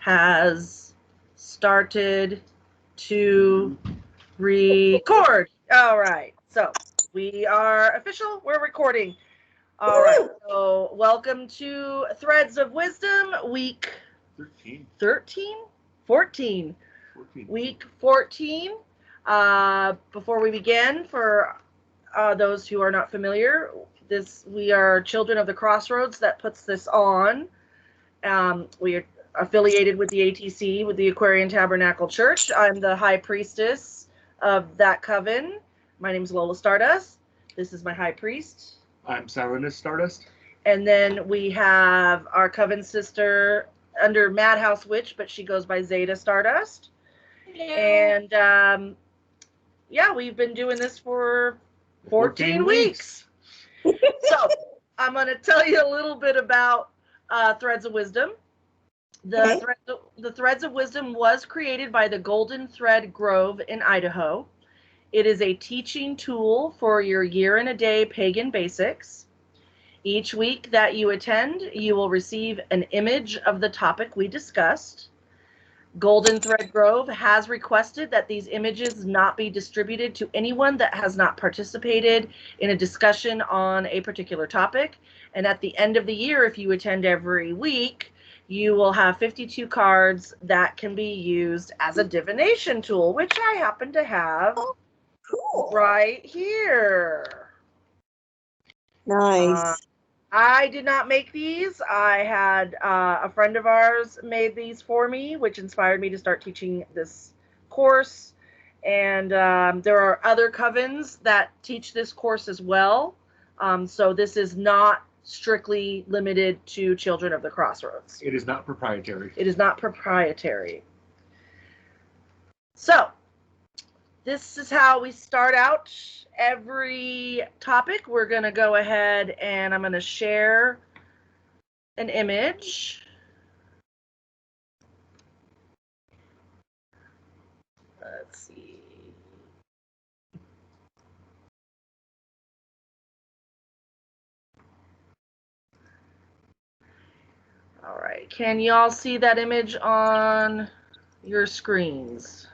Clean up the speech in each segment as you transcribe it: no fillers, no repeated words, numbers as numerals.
has started to record. All right, so we are official. We're recording. All right, so welcome to Threads of Wisdom, week 13? 14. Week 14. Before we begin, for those who are not familiar, we are Children of the Crossroads that puts this on. We are affiliated with the ATC, with the Aquarian Tabernacle Church. I'm the High Priestess of that coven. My name is Lola Stardust. This is my High Priest. I'm Silenus Stardust. And then we have our coven sister under Madhouse Witch, but she goes by Zeta Stardust. Hello. And yeah, we've been doing this for 14 weeks. So I'm going to tell you a little bit about Threads of Wisdom. The Threads of Wisdom was created by the Golden Thread Grove in Idaho. It is a teaching tool for your year-in-a-day pagan basics. Each week that you attend, you will receive an image of the topic we discussed. Golden Thread Grove has requested that these images not be distributed to anyone that has not participated in a discussion on a particular topic. And at the end of the year, if you attend every week, you will have 52 cards that can be used as a divination tool, which I happen to have right here. Nice. I did not make these. I had a friend of ours made these for me, which inspired me to start teaching this course. And there are other covens that teach this course as well. So this is not strictly limited to Children of the Crossroads. It is not proprietary. It is not proprietary. So this is how we start out every topic. We're going to go ahead and I'm going to share an image. Let's see. All right. Can y'all see that image on your screens?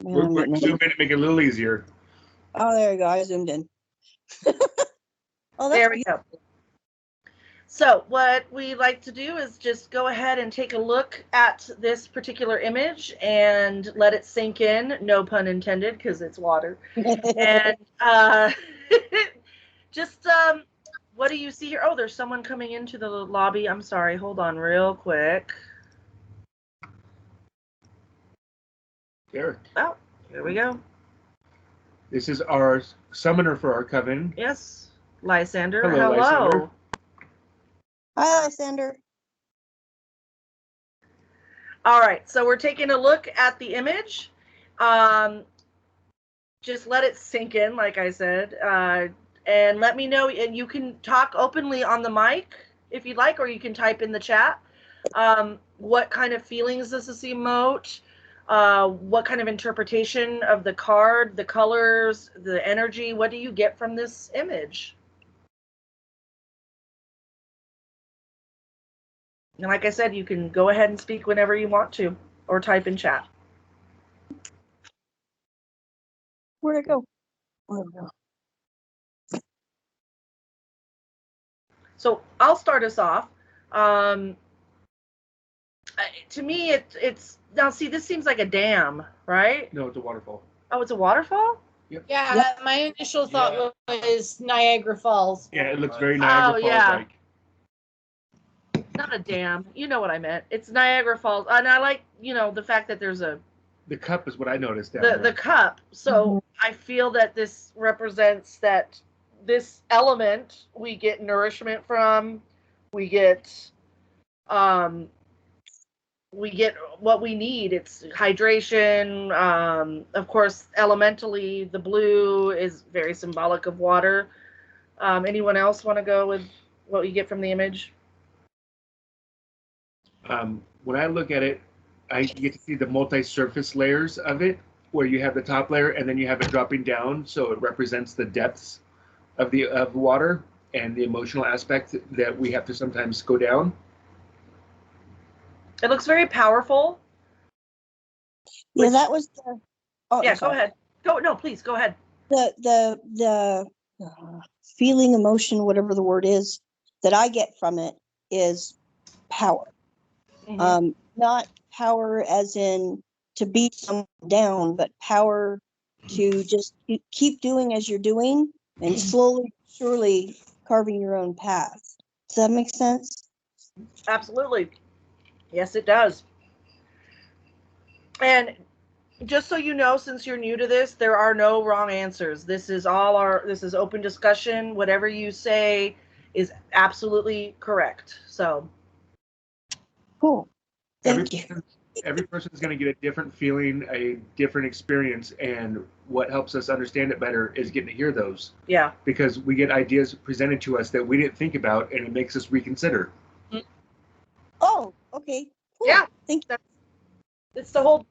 We're zoom in to make it a little easier. Oh, there you go. I zoomed in. There we go. So what we like to do is just go ahead and take a look at this particular image and let it sink in. No pun intended, because it's water. And just what do you see here? Oh, there's someone coming into the lobby. I'm sorry. Hold on real quick. There. Oh, here we go. This is our summoner for our coven. Yes, Lysander. Hello. Lysander. Hi, Lysander. All right, so we're taking a look at the image. Just let it sink in, like I said, and let me know. And you can talk openly on the mic if you'd like, or you can type in the chat. What kind of feelings does this emote? What kind of interpretation of the card, the colors, the energy, what do you get from this image? And like I said, you can go ahead and speak whenever you want to, or type in chat. Where'd it go? Where'd it go? So I'll start us off. To me, it's now see, this seems like a dam, right? No, it's a waterfall. Oh, it's a waterfall? Yep. Yeah, Yep. my initial thought was Niagara Falls. Yeah, it looks very Niagara Falls like. Not a dam. You know what I meant. It's Niagara Falls. And I like, the fact that there's the cup is what I noticed down there. The cup. So I feel that this represents that this element we get nourishment from, we get what we need. It's hydration. Of course, elementally, the blue is very symbolic of water. Anyone else want to go with what you get from the image? When I look at it, I get to see the multi-surface layers of it, where you have the top layer and then you have it dropping down, so it represents the depths of the water and the emotional aspect that we have to sometimes go down. It looks very powerful. Yeah, Which- that was the. Oh, Yeah, I'm go sorry. ahead. No, please go ahead. The feeling, emotion, whatever the word is, that I get from it is power. Mhm. Not power as in to beat someone down, but power to just keep doing as you're doing and slowly, surely carving your own path. Does that make sense? Absolutely. Yes, it does. And just so you know, since you're new to this, there are no wrong answers. This is open discussion. Whatever you say is absolutely correct. So, Cool. Every Thank you. person, every person is going to get a different feeling, a different experience, and what helps us understand it better is getting to hear those, yeah. because we get ideas presented to us that we didn't think about, and it makes us reconsider. Oh, okay. Cool. Yeah. Thank you. It's the whole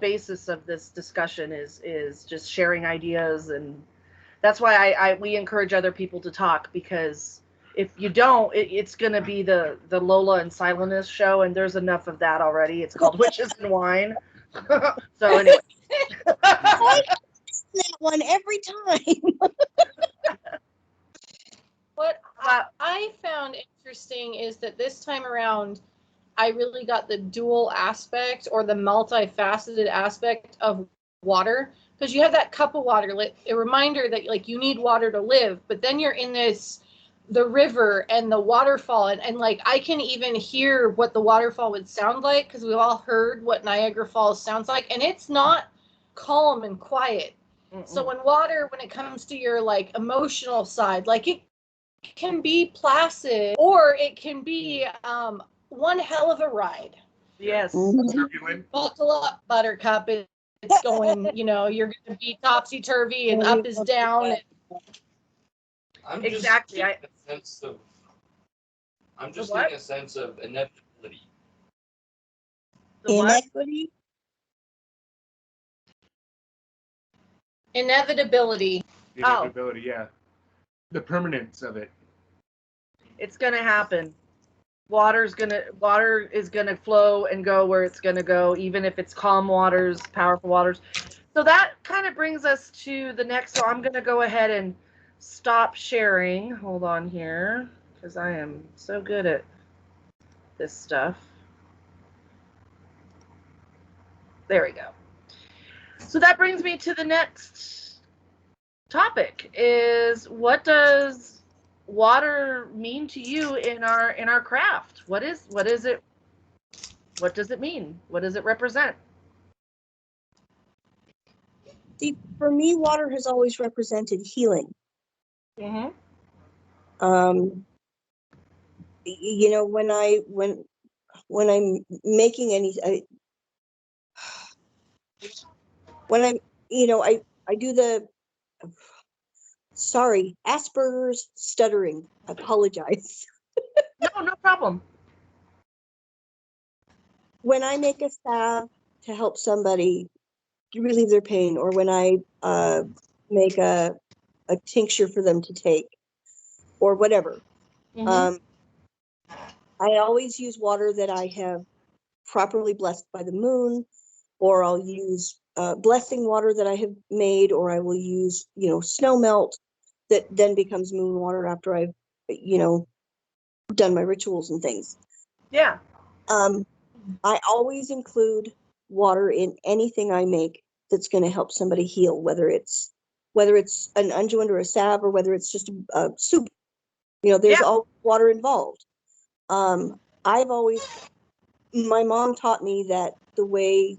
basis of this discussion is just sharing ideas, and that's why we encourage other people to talk, because if you don't, it's going to be the Lola and Silentness show, and there's enough of that already. It's called Witches and Wine. So anyway. I that one every time. What I found interesting is that this time around, I really got the dual aspect or the multifaceted aspect of water, because you have that cup of water, like a reminder that like you need water to live, but then you're in the river and the waterfall, and like I can even hear what the waterfall would sound like, because we've all heard what Niagara Falls sounds like, and it's not calm and quiet. So when it comes to your like emotional side, like it can be placid or it can be one hell of a ride. Yes. Turbulent. Buckle up, Buttercup. It's going, you're going to be topsy-turvy and up is down. I'm Exactly. Just I'm just what? getting a sense of inevitability. The what? Inequity. Inevitability. The inevitability, yeah. The permanence of it. It's going to happen. Water is gonna flow and go where it's gonna go, even if it's calm waters, powerful waters. So that kind of brings us to the next. So I'm gonna go ahead and stop sharing. Hold on here, because I am so good at this stuff. There we go. So that brings me to the next topic: is what does water mean to you in our craft? What is it? What does it mean? What does it represent? See, for me, water has always represented healing. Mm-hmm. When I'm making I do the Asperger's stuttering. I apologize. No problem. When I make a salve to help somebody relieve their pain, or when I make a tincture for them to take, or whatever, Mm-hmm. I always use water that I have properly blessed by the moon, or I'll use blessing water that I have made, or I will use, snow melt that then becomes moon water after I've, done my rituals and things. Yeah. I always include water in anything I make that's going to help somebody heal, whether it's an unguent or a salve, or whether it's just a soup. There's all water involved. I've always, my mom taught me that the way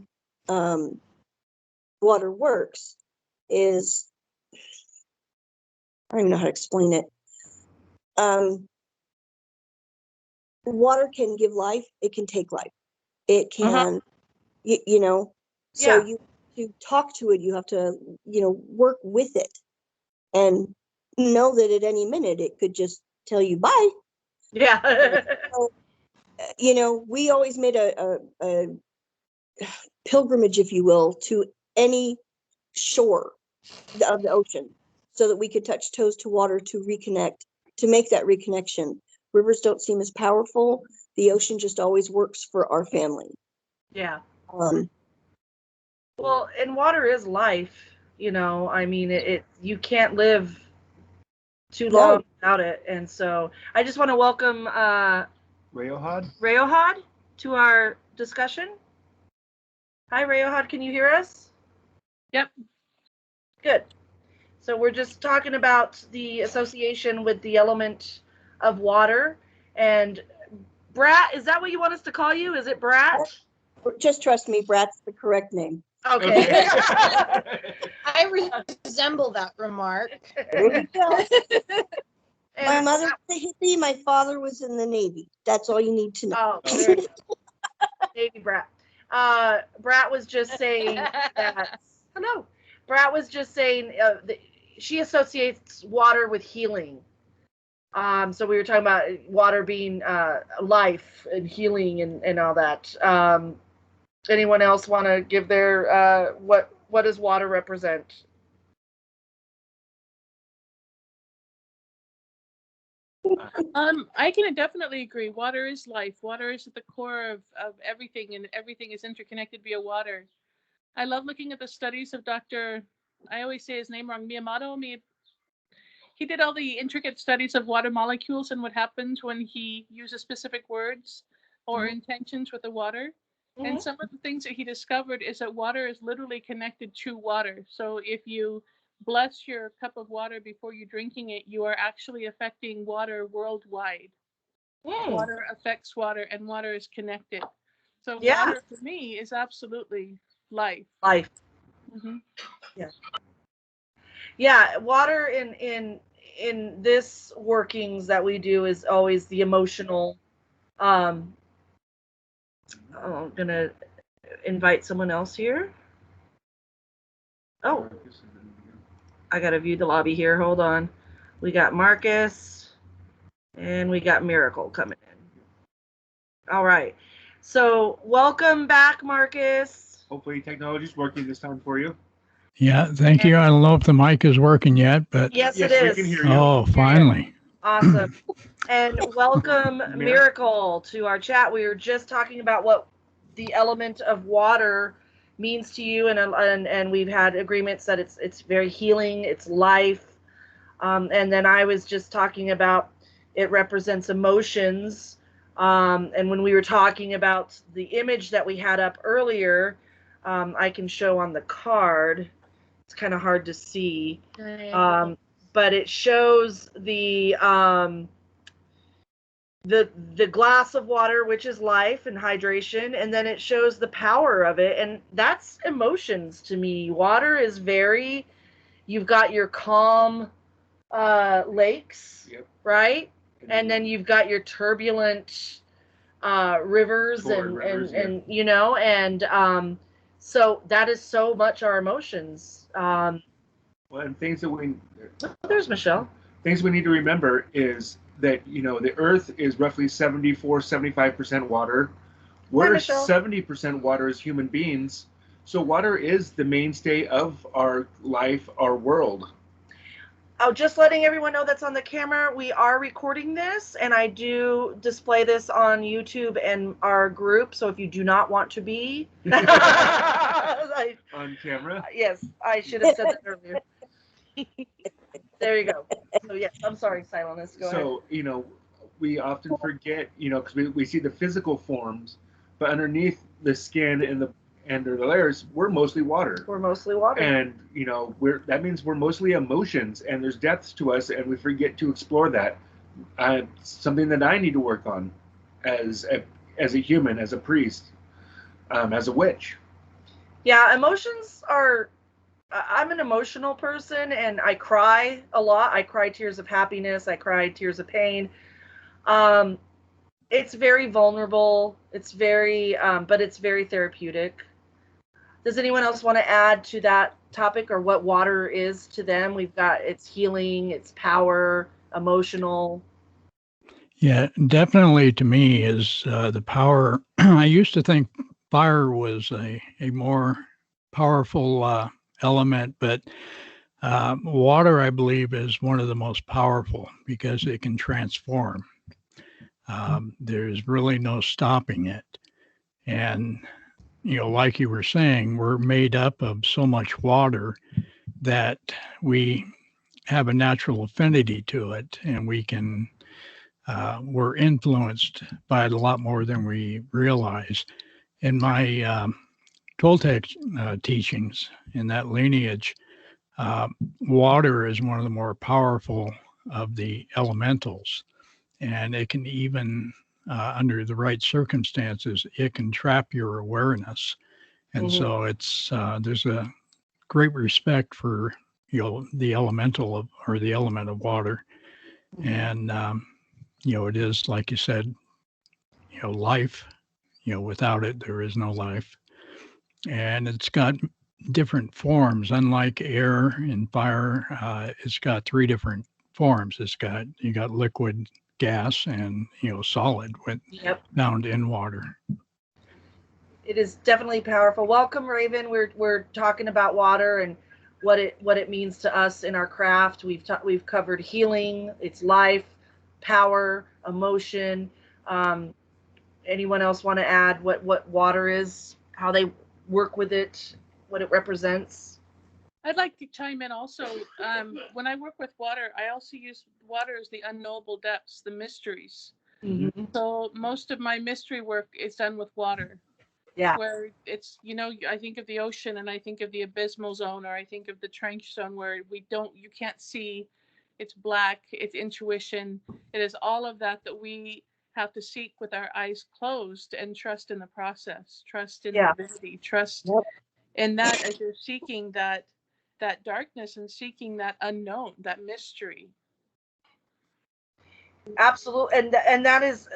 water works is, I don't even know how to explain it. Water can give life, it can take life. It can, so you to talk to it, you have to, work with it and know that at any minute it could just tell you bye. Yeah. So, we always made a pilgrimage, if you will, to any shore of the ocean so that we could touch toes to water to reconnect, to make that reconnection. Rivers don't seem as powerful the ocean just always works for our family. Yeah. Um, Well, and water is life. I mean, you can't live too No. long without it. And so I just want to welcome Rayohad to our discussion. Hi, Rayohad. Can you hear us? Yep. Good. So we're just talking about the association with the element of water. And Brat, is that what you want us to call you? Is it Brat? just trust me, Brat's the correct name. Okay. I resemble that remark. There you go. My And- mother was a hippie. My father was in the Navy. That's all you need to know. Oh, there you go. Navy Brat. Brat was just saying that. Hello. Brat was just saying she associates water with healing. So we were talking about water being life and healing and all that. Anyone else want to give their what does water represent? I can definitely agree. Water is life. Water is at the core of everything, and everything is interconnected via water. I love looking at the studies of Dr. I always say his name wrong, Miyamoto. He did all the intricate studies of water molecules and what happens when he uses specific words or intentions with the water. And some of the things that he discovered is that water is literally connected to water. So if you bless your cup of water before you drinking it, you are actually affecting water worldwide. Water affects water, and water is connected. So water for me is absolutely life. Life. Mm-hmm. Yeah. Yeah, water in this workings that we do is always the emotional. I'm gonna invite someone else here. Oh, I gotta view the lobby here. Hold on. We got Marcus and we got Miracle coming in. All right. So welcome back, Marcus. Hopefully technology's working this time for you. Yeah, thank you. I don't know if the mic is working yet, but Yes, it we is. can hear you. oh, finally. Awesome. And welcome, Miracle, to our chat. We were just talking about what the element of water means to you, and we've had agreements that it's very healing, it's life. And then I was just talking about it represents emotions. And when we were talking about the image that we had up earlier, I can show on the card. It's kind of hard to see. But it shows the glass of water, which is life and hydration, and then it shows the power of it, and that's emotions to me. Water is you've got your calm lakes, right? And then you've got your turbulent rivers and so that is so much our emotions. Well, and There's Michelle. Things we need to remember is that, the earth is roughly 75% water. We're 70% water as human beings. So water is the mainstay of our life, our world. Oh, just letting everyone know that's on the camera. We are recording this, and I do display this on YouTube and our group. So if you do not want to be on camera, yes, I should have said that earlier. There you go. So yes, I'm sorry, Silenus. Go ahead. So we often forget, because we see the physical forms, but underneath the skin and the layers, we're mostly water. We're mostly water. And that means we're mostly emotions, and there's depths to us, and we forget to explore that. Something that I need to work on as a human, as a priest, as a witch. Yeah, emotions are. I'm an emotional person, and I cry a lot. I cry tears of happiness. I cry tears of pain. It's very vulnerable. It's very, but it's very therapeutic. Does anyone else want to add to that topic, or what water is to them? We've got its healing, its power, emotional. Yeah, definitely to me is the power. I used to think fire was a more powerful element, but water, I believe, is one of the most powerful because it can transform. There's really no stopping it. And, like you were saying, we're made up of so much water that we have a natural affinity to it, and we're influenced by it a lot more than we realize. In my Toltec teachings, in that lineage, water is one of the more powerful of the elementals, and it can even, under the right circumstances, it can trap your awareness. And so there's a great respect for the elemental or the element of water, and it is, like you said, life. Without it there is no life, and it's got different forms. Unlike air and fire, it's got three different forms. You got liquid, gas, and solid found in water. It is definitely powerful. Welcome, Raven. We're talking about water and what it means to us in our craft. We've covered healing, its life, power, emotion. Anyone else want to add what water is, how they work with it, what it represents? I'd like to chime in also. When I work with water, I also use water as the unknowable depths, the mysteries. Mm-hmm. So most of my mystery work is done with water. Yeah. Where it's, I think of the ocean and I think of the abysmal zone, or I think of the trench zone where you can't see. It's black, it's intuition. It is all of that we have to seek with our eyes closed, and trust in the process, trust in divinity, trust in that as you're seeking that darkness and seeking that unknown, that mystery. Absolutely. And that is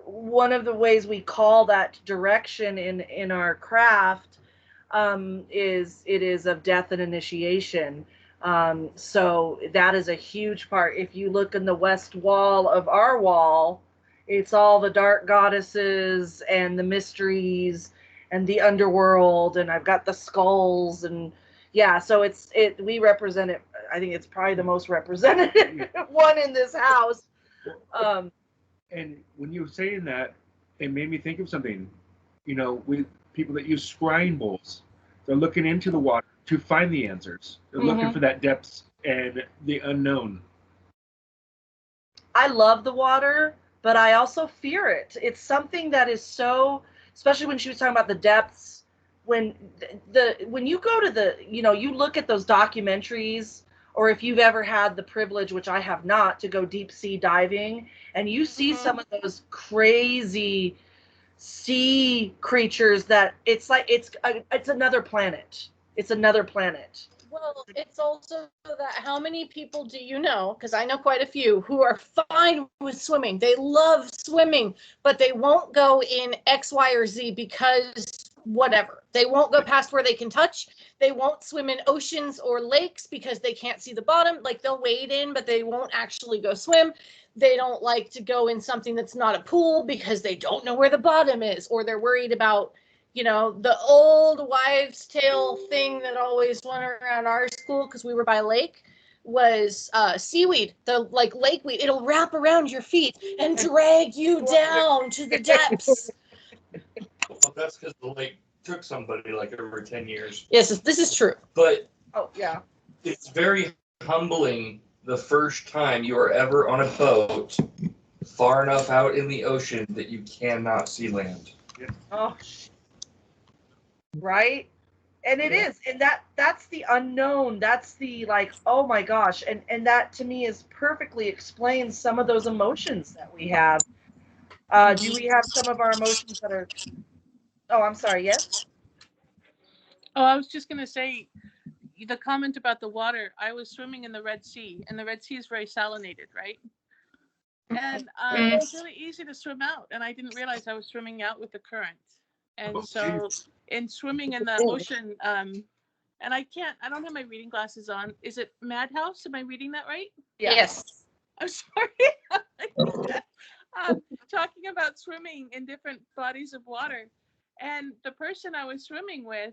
one of the ways we call that direction in our craft, is of death and initiation. So that is a huge part. If you look in the west wall of our wall, it's all the dark goddesses and the mysteries and the underworld, and I've got the skulls, and so we represent it. I think it's probably the most representative one in this house. And when you were saying that, it made me think of something. With people that use scrying bowls, they're looking into the water to find the answers. They're looking for that depths and the unknown. I love the water, but I also fear it. It's something that is so, especially when she was talking about the depths, when you go to you look at those documentaries, or if you've ever had the privilege, which I have not, to go deep sea diving, and you see some of those crazy sea creatures that it's like it's another planet. It's another planet. Well, it's also that how many people do you know, because I know quite a few, who are fine with swimming. They love swimming, but they won't go in X, Y, or Z because whatever. They won't go past where they can touch. They won't swim in oceans or lakes because they can't see the bottom. Like, they'll wade in, but they won't actually go swim. They don't like to go in something that's not a pool because they don't know where the bottom is, or they're worried about the old wives' tale thing that always went around our school, because we were by a lake, was seaweed, the lake weed. It'll wrap around your feet and drag you down to the depths. Well, that's because the lake took somebody over 10 years. Yes, this is true. But it's very humbling the first time you are ever on a boat far enough out in the ocean that you cannot see land. Oh, right? And it is. And that's the unknown. That's the oh my gosh. And that to me is perfectly explains some of those emotions that we have. Do we have some of our emotions that are I'm sorry, yes? Oh, I was just going to say, the comment about the water, I was swimming in the Red Sea, and the Red Sea is very salinated, right? And it's really easy to swim out, and I didn't realize I was swimming out with the current. And so in swimming in the ocean, and I don't have my reading glasses on. Is it Madhouse? Am I reading that right? Yes. I'm sorry. Talking about swimming in different bodies of water. And the person I was swimming with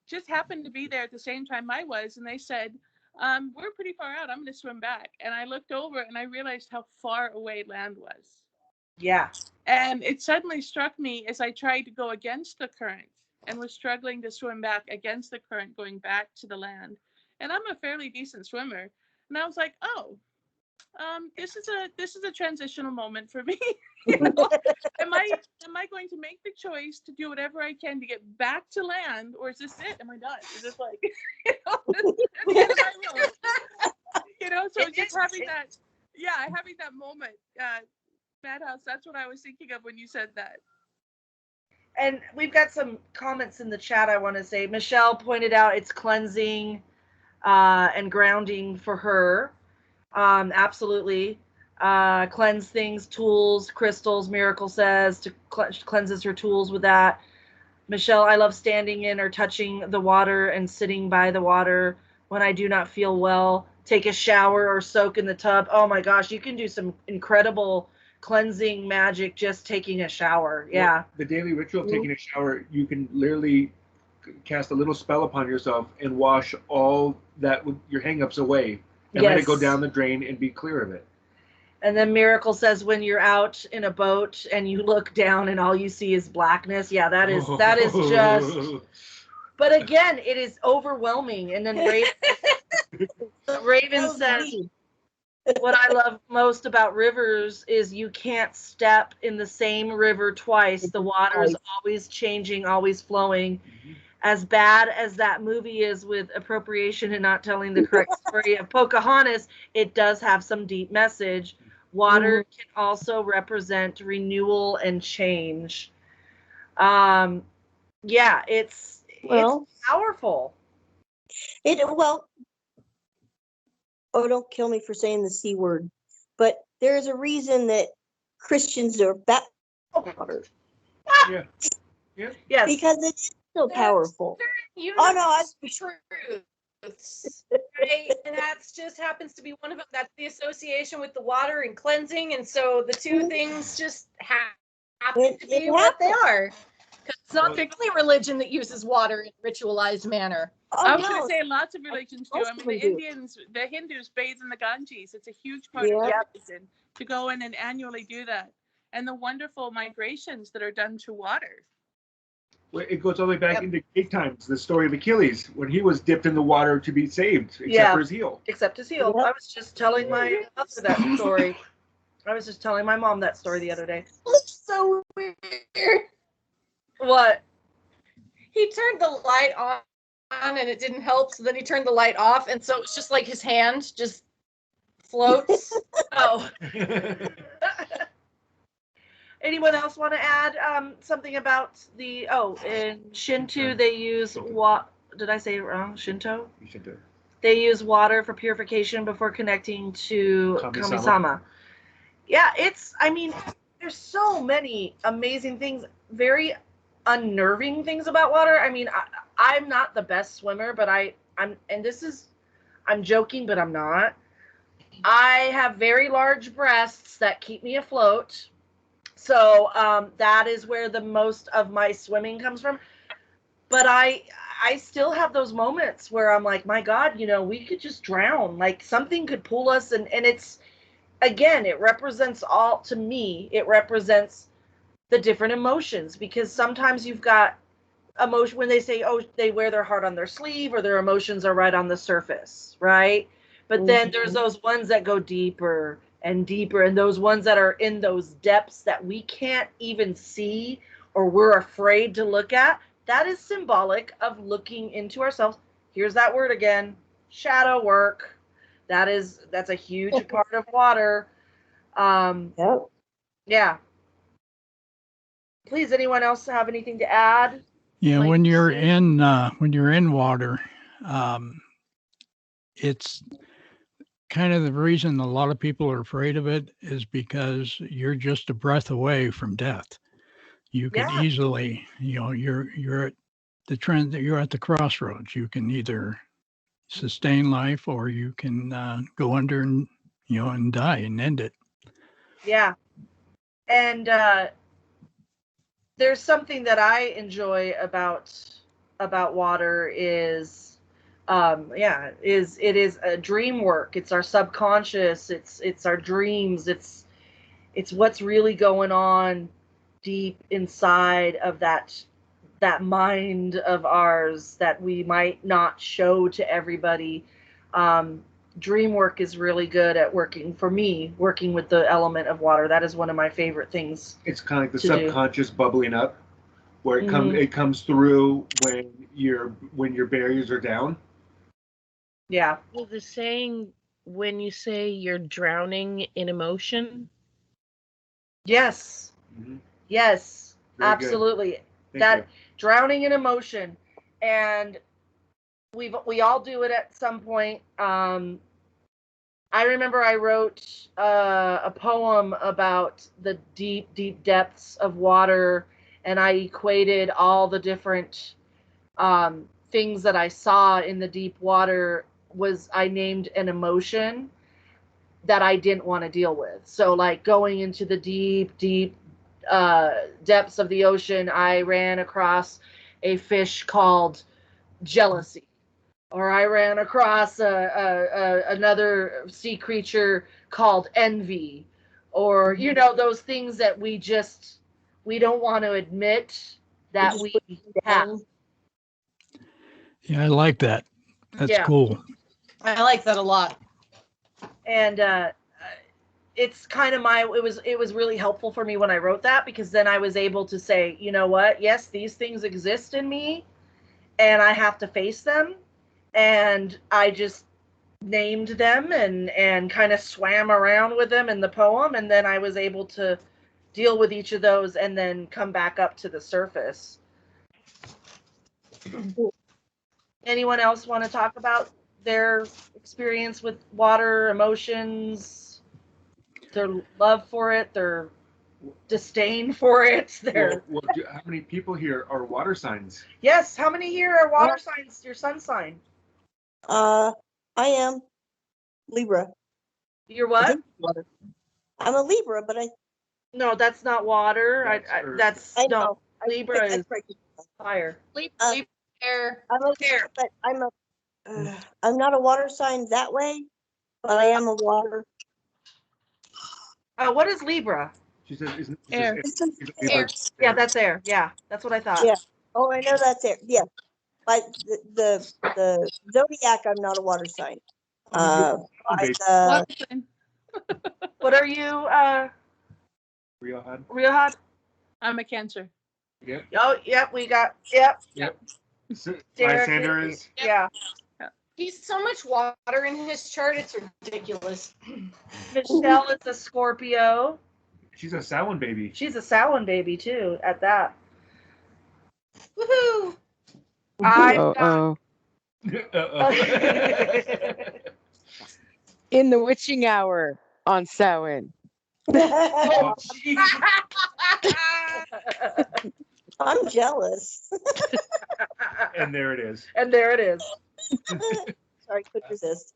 just happened to be there at the same time I was. And they said, we're pretty far out. I'm going to swim back. And I looked over and I realized how far away land was. Yeah. And it suddenly struck me as I tried to go against the current and was struggling to swim back against the current, going back to the land. And I'm a fairly decent swimmer. And I was like, oh, this is a transitional moment for me. You know, am I going to make the choice to do whatever I can to get back to land, or is this it? Am I done? Is this like, you know, this is the end of my road? You know, so just having that moment, Madhouse. That's what I was thinking of when you said that. And we've got some comments in the chat I want to say. Michelle pointed out it's cleansing and grounding for her. Absolutely. Cleanse things, tools, crystals, Miracle says, to cleanses her tools with that. Michelle, I love standing in or touching the water and sitting by the water when I do not feel well. Take a shower or soak in the tub. Oh my gosh, you can do some incredible cleansing magic just taking a shower. Yeah. Well, the daily ritual of taking a shower, you can literally cast a little spell upon yourself and wash all that your hangups away and let it go down the drain and be clear of it. And then Miracle says when you're out in a boat and you look down and all you see is blackness. Yeah, that is just. But again, it is overwhelming. And then Raven says, what I love most about rivers is you can't step in the same river twice. The water is always changing, always flowing. Mm-hmm. As bad as that movie is with appropriation and not telling the correct story of Pocahontas, it does have some deep message. Water can also represent renewal and change. Yeah, it's powerful. Don't kill me for saying the C word, but there's a reason that Christians are water. Yeah. Yeah. Yes. Because it's so powerful. Oh no, that's truths. Right? And that's just happens to be one of them. That's the association with the water and cleansing, and so the two things just happen to be what they are. It's not the only religion that uses water in a ritualized manner. I was going to say lots of religions do. I mean, the Indians, the Hindus bathe in the Ganges. It's a huge part of their religion to go in and annually do that. And the wonderful migrations that are done to water. Well, it goes all the way back into Greek times, the story of Achilles, when he was dipped in the water to be saved, except for his heel. Except his heel. Yep. I was just telling my mother that story. I was just telling my mom that story the other day. It's so weird. What? He turned the light on and it didn't help, so then he turned the light off, and so it's just like his hand just floats. Oh. Anyone else want to add something about the in Shinto they use what did I say it wrong? Shinto? Shinto. They use water for purification before connecting to Kami-sama. Yeah, there's so many amazing things, very unnerving things about water. I mean, I'm not the best swimmer, but I'm joking, but I'm not. I have very large breasts that keep me afloat. So that is where the most of my swimming comes from. But I still have those moments where I'm like, my God, we could just drown. Like something could pull us. And it's, again, it represents it represents the different emotions. Because sometimes you've got emotion when they say, they wear their heart on their sleeve or their emotions are right on the surface, right? But then there's those ones that go deeper and deeper, and those ones that are in those depths that we can't even see or we're afraid to look at. That is symbolic of looking into ourselves. Here's that word again, shadow work. That's a huge part of water. Yeah. Please, anyone else have anything to add? Yeah, when you're in water, it's kind of the reason a lot of people are afraid of it is because you're just a breath away from death. You can easily, you're at the trend that you're at the crossroads. You can either sustain life or you can go under and and die and end it. Yeah. And there's something that I enjoy about water is Yeah, it is a dream work. It's our subconscious. It's our dreams. It's what's really going on deep inside of that mind of ours that we might not show to everybody. Dream work is really good at working for me, working with the element of water. That is one of my favorite things. It's kind of like the to do. subconscious bubbling up, where Mhm. it comes through when your barriers are down. Yeah. Well, the saying, when you say you're drowning in emotion. Yes. Mhm. Yes. Very good. Absolutely. Thank That you. drowning in emotion, and we all do it at some point. I remember I wrote a poem about the deep, deep depths of water, and I equated all the different things that I saw in the deep water. I named an emotion that I didn't want to deal with. So, like going into the deep, deep depths of the ocean, I ran across a fish called jealousy. Or I ran across another sea creature called envy, or those things that we don't want to admit that just we put it have. down. Yeah, I like that. That's Yeah. cool. I like that a lot. And it's kind of it was really helpful for me when I wrote that, because then I was able to say, you know what? Yes, these things exist in me, and I have to face them. And I just named them and kind of swam around with them in the poem, and then I was able to deal with each of those and then come back up to the surface. Anyone else want to talk about their experience with water, emotions, their love for it, their disdain for it, their How many people here are water signs? Yes, how many here are water signs? Your sun sign? I am Libra. You're I what? think water. I'm a Libra, but No, that's not water. That's Earth. I know. Libra is I fire. Leap, Uh, leap, air. I'm a Air. but I'm not a water sign that way, but I am a water. What is Libra? She says, Air. Air. Yeah, that's air. Yeah, that's what I thought. Yeah. Oh, I know that's it. Yeah. But the zodiac, I'm not a water sign. Water sign. What are you, Real hard. Riohad? I'm a Cancer. Yep. Oh, yep, we got, yep. Derek Lysander is. Yeah. He's so much water in his chart, it's ridiculous. Michelle is a Scorpio. She's a Samhain baby. She's a Samhain baby, too, at that. Woohoo! Uh-oh. In the witching hour on Samhain. Oh, I'm jealous. and there it is. And there it is. Sorry, couldn't resist.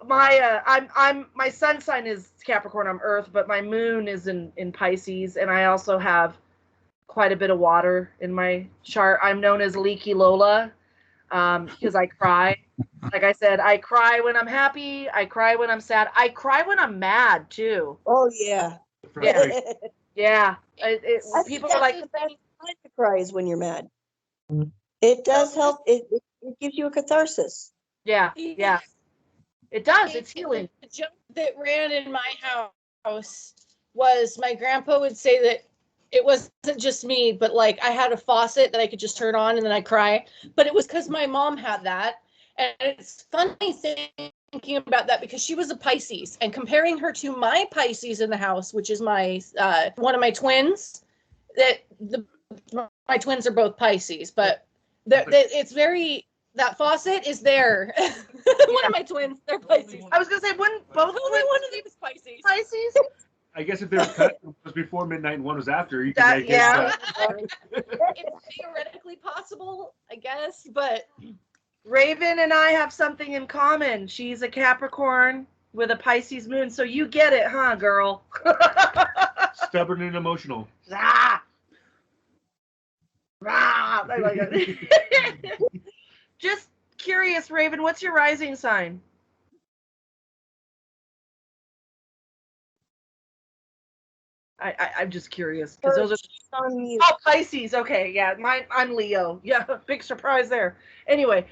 My sun sign is Capricorn. I'm Earth, but my moon is in Pisces, and I also have quite a bit of water in my chart. I'm known as Leaky Lola, because I cry. Like I said, I cry when I'm happy. I cry when I'm sad. I cry when I'm mad too. Oh yeah. Yeah. People are like, the best time to cry is when you're mad. It does help. It gives you a catharsis. yeah. It does. It's healing. The joke that ran in my house was my grandpa would say that it wasn't just me, but like I had a faucet that I could just turn on and then I cry. But it was because my mom had that. And it's funny thinking about that because she was a Pisces, and comparing her to my Pisces in the house, which is my one of my twins, my twins are both Pisces, but it's very, that faucet is there. One of my twins, they're Pisces. I was gonna say, wouldn't both Only one of them is Pisces. Pisces? I guess if they were cut, one was before midnight and one was after, you could make it. It's theoretically possible, I guess, but Raven and I have something in common. She's a Capricorn with a Pisces moon, so you get it, huh, girl? Stubborn and emotional. Ah! Ah! just curious, Raven, what's your rising sign? I'm just curious because those are on mute. oh, Pisces. Okay, yeah, I'm Leo. Yeah, big surprise there. Anyway,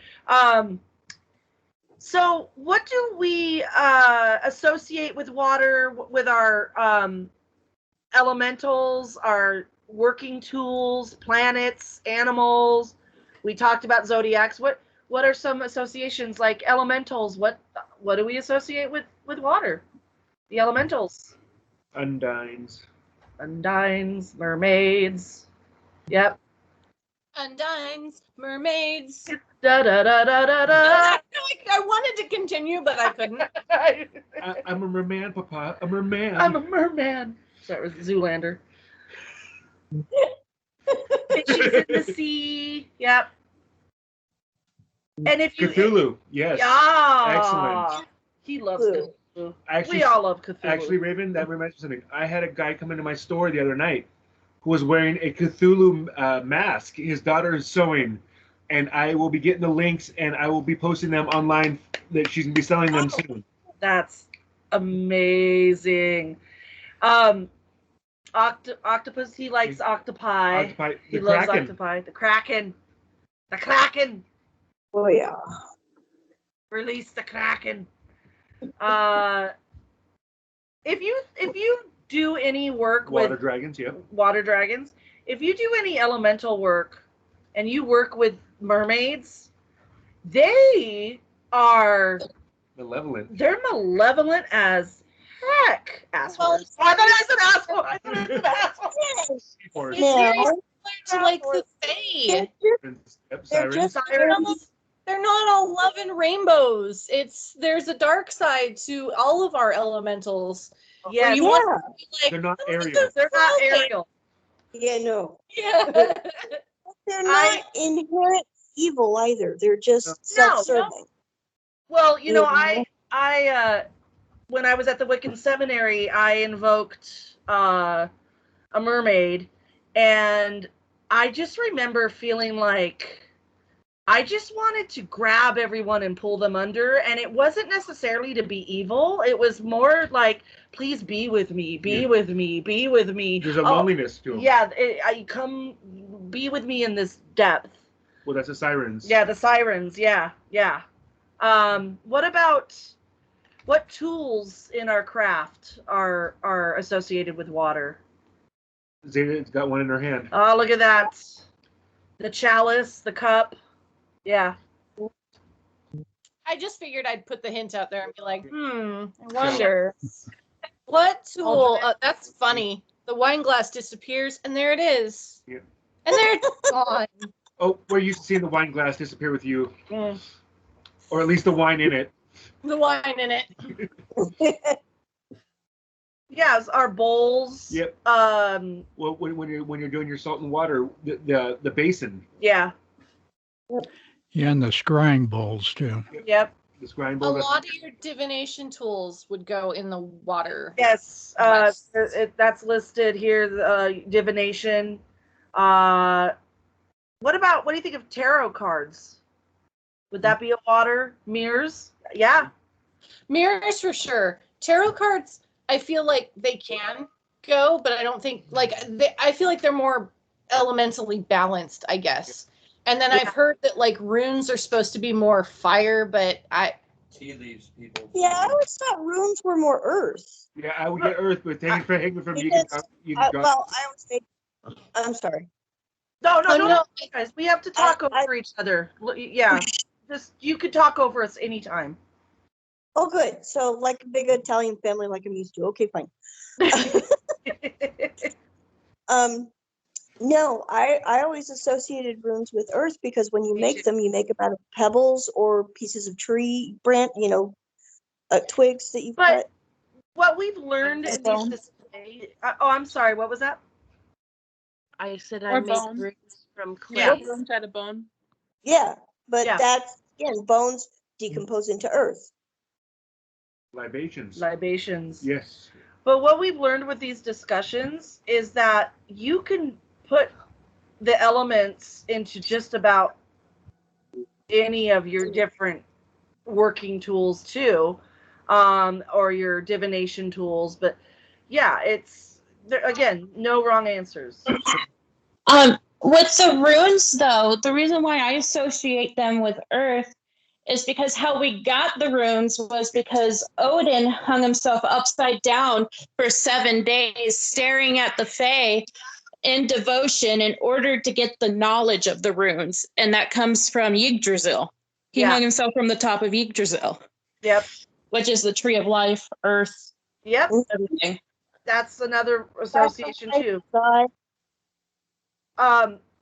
so what do we associate with water with our elementals, our working tools, planets, animals? We talked about zodiacs. What are some associations like elementals? What do we associate with water? The elementals. Undines. Undines, mermaids. Yep. Undines, mermaids. Da da da da da da. I wanted to continue, but I couldn't. I'm a merman, Papa. A merman. I'm a merman. That was Zoolander. Fishes in the sea. Yep. And if you Cthulhu, yes. Yeah. Excellent. He loves Cthulhu. Actually, We all love Cthulhu. Actually, Raven, that reminds me of something. I had a guy come into my store the other night who was wearing a Cthulhu mask. His daughter is sewing, and I will be getting the links, and I will be posting them online that she's going to be selling them soon. That's amazing. Octopus, he likes octopi. He loves octopi. The Kraken. The Kraken. Oh, yeah. Release the Kraken. If you do any work water with dragons, yeah. Water dragons, if you do any elemental work and you work with mermaids, they are malevolent. They're malevolent as heck. Assholes. I thought I said asshole. I thought I said asshole. It's very similar to like the Fae. They're not all love and rainbows. There's a dark side to all of our elementals. Yeah, you want to be like, they're not Ariel. They're not Ariel. Yeah, no. Yeah. They're not inherent evil either. They're just self-serving. No. Well, you know, I when I was at the Wiccan Seminary, I invoked a mermaid, and I just remember feeling like I just wanted to grab everyone and pull them under, and it wasn't necessarily to be evil. It was more like, please be with me, be with me, be with me. There's a loneliness to them. Yeah, I come, be with me in this depth. Well, that's the sirens. Yeah, the sirens. Yeah. What tools in our craft are associated with water? Zeta's got one in her hand. Oh, look at that. The chalice, the cup. Yeah. I just figured I'd put the hint out there and be like, I Sure. wonder. What tool? That's funny. The wine glass disappears, and there it is. Yeah. And there it's gone. Oh, we're used to seeing the wine glass disappear with you. Or at least the wine in it. The wine in it. Yes, our bowls. Yep. Well, when you're doing your salt and water, the basin. Yeah. Yeah, and the scrying bowls too. Yep. The scrying A bowl. lot of your divination tools would go in the water. Yes. That's listed here. Divination. What do you think of tarot cards? Would that be a water? Mirrors? Yeah. Mirrors for sure. Tarot cards, I feel like they can go, but I don't think I feel like they're more elementally balanced, I guess. And then I've heard that like runes are supposed to be more fire, but tea leaves people. Yeah, I always thought runes were more earth. Yeah, I would get earth, but taking from you can well, I always think. I'm sorry. No, guys. We have to talk over each other. Yeah. Just you could talk over us anytime. Oh, good. So, like a big Italian family, like I'm used to. Okay, fine. No, I always associated runes with earth because when you make them, you make them out of pebbles or pieces of tree branch, twigs that you cut. What we've learned in these displays. I'm sorry. What was that? I said Or I make bone. runes from clay. Yeah, bones out of bone. Yeah, but that's again bones decompose into earth. Libations. Yes. But what we've learned with these discussions is that you can put the elements into just about any of your different working tools too, or your divination tools. But yeah, it's there, again, no wrong answers. With the runes, though, the reason why I associate them with Earth is because how we got the runes was because Odin hung himself upside down for 7 days, staring at the Fae in devotion in order to get the knowledge of the runes. And that comes from Yggdrasil. He hung himself from the top of Yggdrasil. Yep. Which is the tree of life, earth, Yep. everything. That's another association too.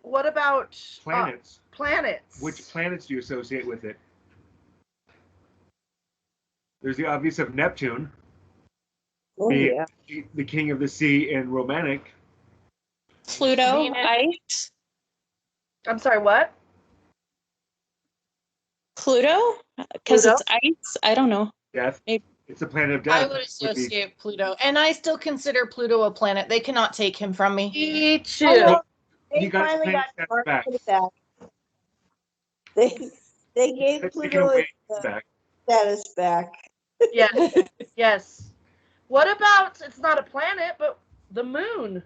What about planets? Planets. Which planets do you associate with it? There's the obvious of Neptune, the king of the sea in Romantic. Pluto, ice. I'm sorry, what? Pluto? Because it's ice? I don't know. Death. Maybe. It's a planet of death. I would associate Pluto, and I still consider Pluto a planet. They cannot take him from me. Me too. Well, You they got finally got planet Mark back. put it back. They gave Let's take it Pluto away its back. status back. Yes. Yes. What about, it's not a planet, but the moon?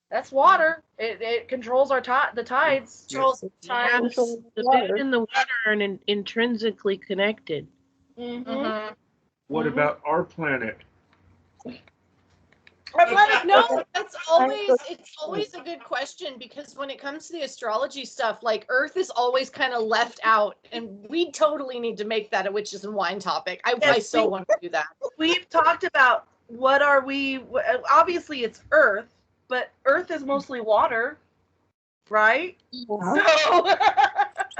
That's water. It controls our the tides. Controls Yes, the moon and the water are intrinsically connected. Mm-hmm. What about our planet? No, it's always a good question, because when it comes to the astrology stuff, like Earth is always kind of left out, and we totally need to make that a witches and wine topic. I so want to do that. We've talked about what are we, obviously it's Earth, but Earth is mostly water, right? So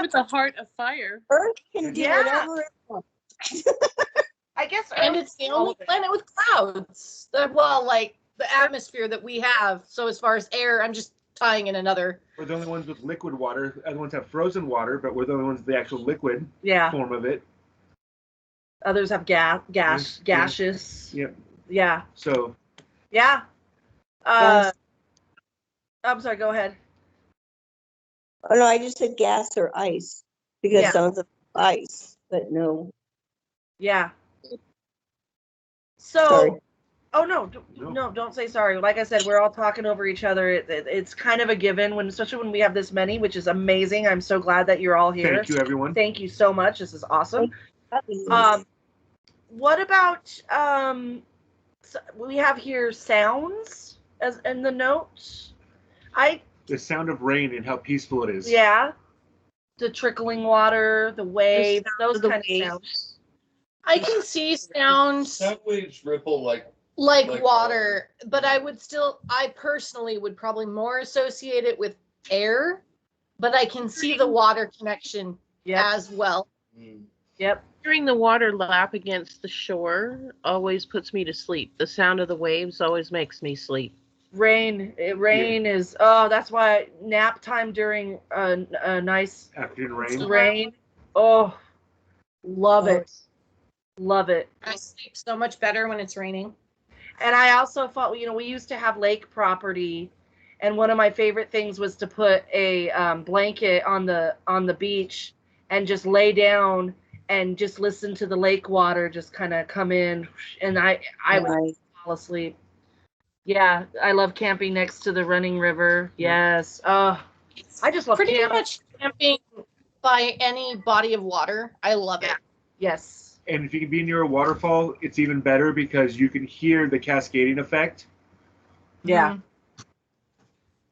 with a heart of fire. Earth can do whatever it wants. I guess And it's the only planet with clouds. Like the atmosphere that we have. So as far as air, I'm just tying in another. We're the only ones with liquid water. Other ones have frozen water, but we're the only ones with the actual liquid form of it. Others have gaseous. Yep. Yeah. So. Yeah. I'm sorry. Go ahead. Oh no, I just said gas or ice because sounds of ice, but no. Yeah. So. Sorry. Oh no, don't say sorry. Like I said, we're all talking over each other. It's kind of a given, especially when we have this many, which is amazing. I'm so glad that you're all here. Thank you, everyone. Thank you so much. This is awesome. What about we have here sounds as in the notes. The sound of rain and how peaceful it is. Yeah. The trickling water, the waves, those kind of sounds. I can see sound. Sound waves ripple like water, but I personally would probably more associate it with air, but I can see the water connection as well. Yep. Hearing the water lap against the shore always puts me to sleep. The sound of the waves always makes me sleep. Rain is, that's why nap time during a nice afternoon rain. Oh, love it. Love it. I sleep so much better when it's raining. And I also thought, we used to have lake property, and one of my favorite things was to put a blanket on the beach and just lay down and just listen to the lake water just kind of come in, and I would fall asleep. Yeah, I love camping next to the running river. Yes. I just love pretty much camping by any body of water. I love it. Yes. And if you can be near a waterfall, it's even better because you can hear the cascading effect. Yeah.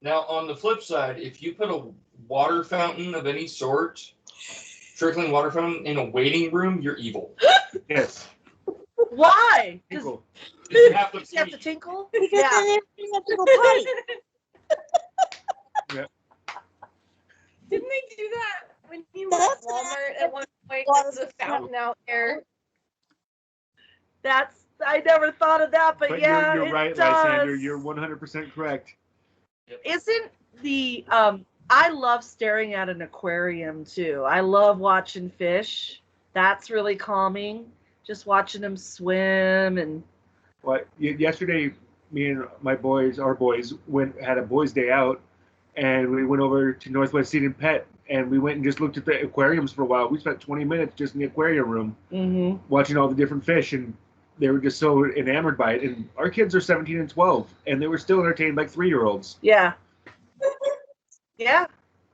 Now, on the flip side, if you put a water fountain of any sort, trickling water fountain, in a waiting room, you're evil. Yes. Why? Tinkle. You have to tinkle? Because then everybody has to go potty. Didn't they do that when you were at Walmart at one point? There's a fountain out there. I never thought of that, but yeah, you're right, it does. Lysander. You're 100% correct. Isn't the I love staring at an aquarium too. I love watching fish. That's really calming. Just watching them swim and. Yesterday, me and our boys had a boys' day out, and we went over to Northwest Seed and Pet, and we went and just looked at the aquariums for a while. We spent 20 minutes just in the aquarium room watching all the different fish, and they were just so enamored by it. And our kids are 17 and 12, and they were still entertained like 3-year-olds. Yeah. Yeah.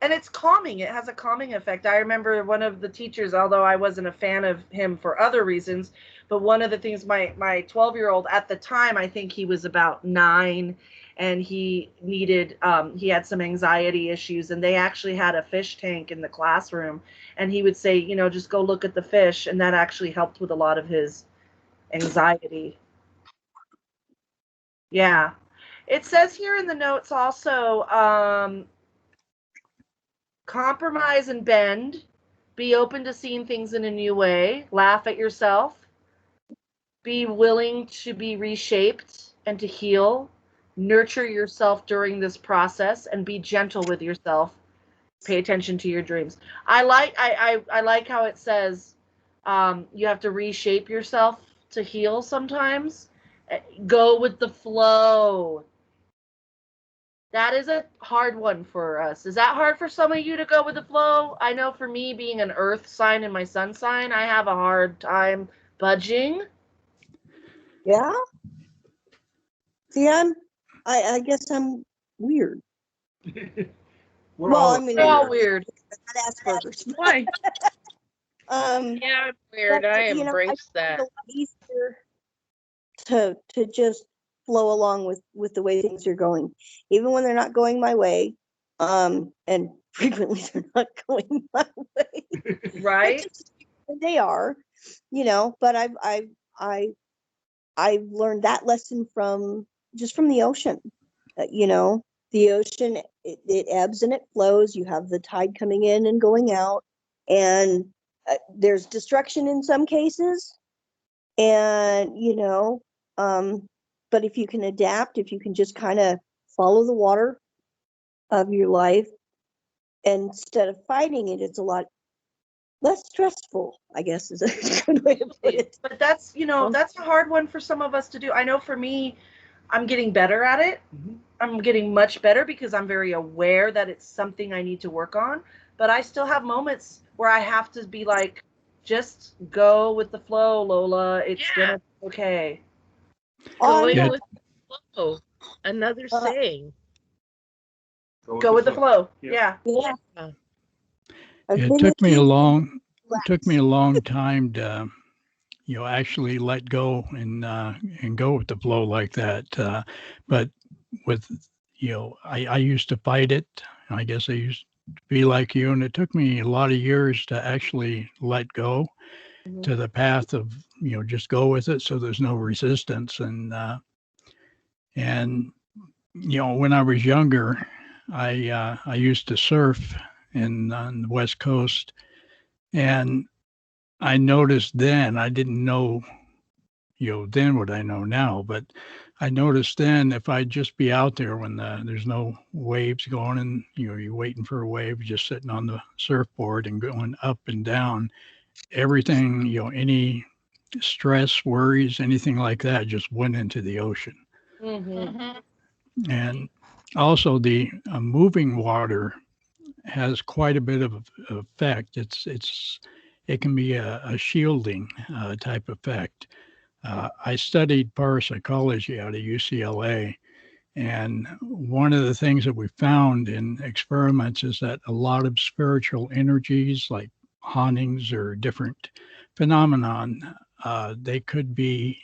And it's calming. It has a calming effect. I remember one of the teachers, although I wasn't a fan of him for other reasons, but one of the things my 12-year-old at the time, I think he was about 9, and he needed, he had some anxiety issues, and they actually had a fish tank in the classroom, and he would say, you know, just go look at the fish, and that actually helped with a lot of his anxiety. Yeah. It says here in the notes also, compromise and bend, be open to seeing things in a new way, laugh at yourself, be willing to be reshaped and to heal, nurture yourself during this process, and be gentle with yourself. Pay attention to your dreams. I like how it says you have to reshape yourself to heal sometimes. Go with the flow. That is a hard one for us. Is that hard for some of you to go with the flow? I know for me, being an earth sign and my sun sign, I have a hard time budging. Yeah. See, I guess I'm weird. We're all weird. Asperger's. Why? Yeah, I'm weird. But, I you know, embrace I find that. it a lot easier to just flow along with the way things are going, even when they're not going my way, and frequently they're not going my way. Right. They are, you know. But I've learned that lesson from the ocean. You know, the ocean, it ebbs and it flows. You have the tide coming in and going out, and there's destruction in some cases, and you know, but if you can adapt, if you can just kind of follow the water of your life, and instead of fighting it, it's a lot less stressful, I guess, is a good way to put it. But that's, you know, that's a hard one for some of us to do. I know for me, I'm getting better at it. I'm getting much better because I'm very aware that it's something I need to work on. But I still have moments where I have to be like, just go with the flow, Lola. It's gonna be okay. Going with the flow. Another saying. Go with the flow. Yeah. It took me a long time to, you know, actually let go and go with the flow like that. But with, you know, I used to fight it. I guess I used to be like you, and it took me a lot of years to actually let go to the path of, you know, just go with it, so there's no resistance. And you know, when I was younger, I used to surf on the West Coast, and I noticed then, I didn't know, you know, then what I know now, but I noticed then if I'd just be out there when there's no waves going, and, you know, you're waiting for a wave, just sitting on the surfboard and going up and down, everything, you know, any stress, worries, anything like that just went into the ocean. And also the moving water has quite a bit of effect. It can be a shielding type effect. I studied parapsychology out of UCLA, and one of the things that we found in experiments is that a lot of spiritual energies like hauntings or different phenomenon, they could be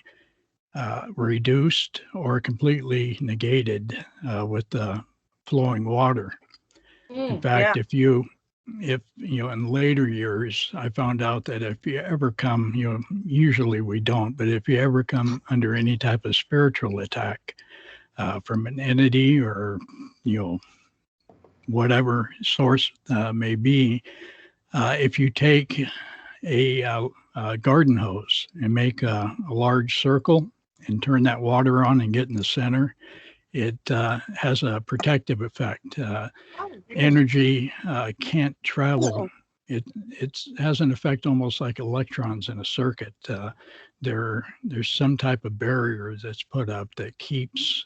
reduced or completely negated with the flowing water. In fact, if you know, in later years, I found out that if you ever come, you know, usually we don't, but if you ever come under any type of spiritual attack from an entity or, you know, whatever source may be, if you take a garden hose and make a large circle and turn that water on and get in the center, it has a protective effect. Energy can't travel. It has an effect almost like electrons in a circuit. There's some type of barrier that's put up that keeps,